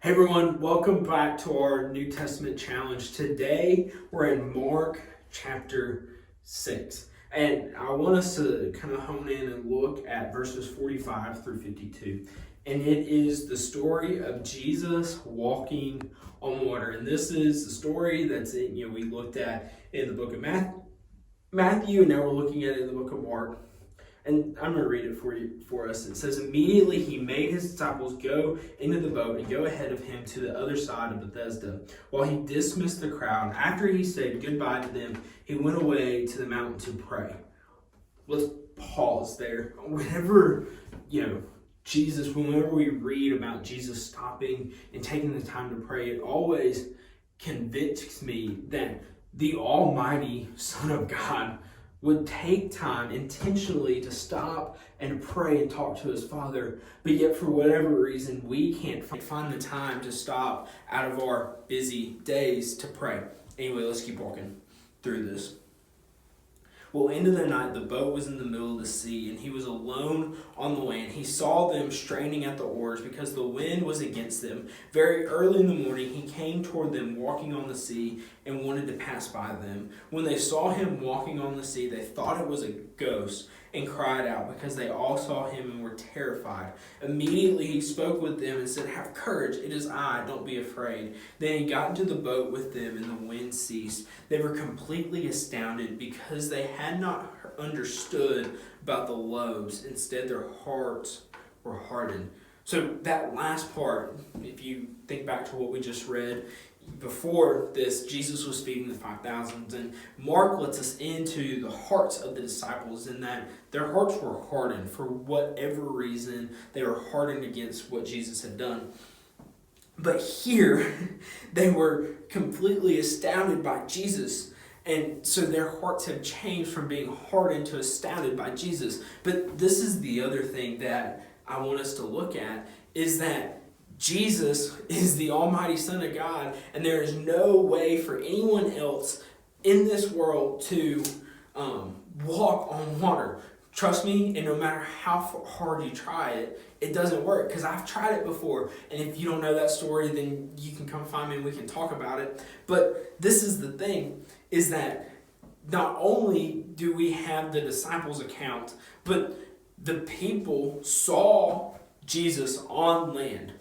Hey everyone, welcome back to our New Testament challenge. Today we're in Mark chapter 6. And I want us to kind of hone in and look at verses 45 through 52. And it is the story of Jesus walking on water. And this is the story that's we looked at in the book of Matthew, and now we're looking at it in the book of Mark. And I'm going to read it for us. It says, immediately he made his disciples go into the boat and go ahead of him to the other side of Bethesda, while he dismissed the crowd. After he said goodbye to them, he went away to the mountain to pray. Let's pause there. Whenever we read about Jesus stopping and taking the time to pray, it always convicts me that the Almighty Son of God would take time intentionally to stop and pray and talk to his Father, but yet for whatever reason, we can't find the time to stop out of our busy days to pray. Anyway, let's keep walking through this. Well, into the night, the boat was in the middle of the sea, and he was alone on the land. He saw them straining at the oars because the wind was against them. Very early in the morning, he came toward them walking on the sea and wanted to pass by them. When they saw him walking on the sea, they thought it was a ghost and cried out because they all saw him and were terrified. Immediately he spoke with them and said, "Have courage, it is I, don't be afraid." Then he got into the boat with them and the wind ceased. They were completely astounded because they had not understood about the loaves. Instead, their hearts were hardened. So that last part, if you think back to what we just read, before this, Jesus was feeding the 5,000, and Mark lets us into the hearts of the disciples in that their hearts were hardened for whatever reason. They were hardened against what Jesus had done. But here, they were completely astounded by Jesus. And so their hearts have changed from being hardened to astounded by Jesus. But this is the other thing that I want us to look at, is that Jesus is the Almighty Son of God, and there is no way for anyone else in this world to walk on water. Trust me, and no matter how hard you try it, it doesn't work, because I've tried it before. And if you don't know that story, then you can come find me and we can talk about it. But this is the thing, is that not only do we have the disciples' account, but the people saw Jesus on land.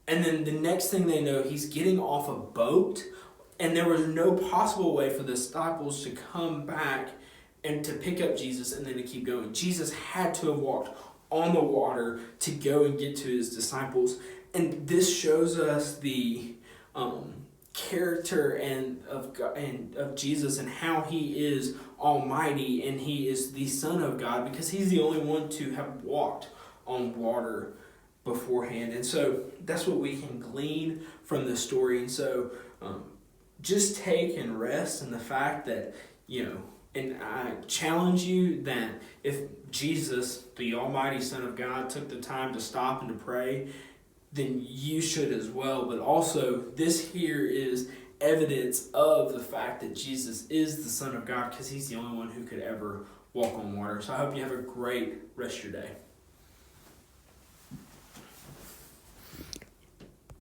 And then the next thing they know, he's getting off a boat, and there was no possible way for the disciples to come back and to pick up Jesus and then to keep going. Jesus had to have walked on the water to go and get to his disciples. And this shows us the character of Jesus and how he is almighty and he is the Son of God, because he's the only one to have walked on water beforehand. And so that's what we can glean from this story. And so just take and rest in the fact that, and I challenge you that if Jesus, the Almighty Son of God, took the time to stop and to pray, then you should as well. But also, this here is evidence of the fact that Jesus is the Son of God, because he's the only one who could ever walk on water. So I hope you have a great rest of your day.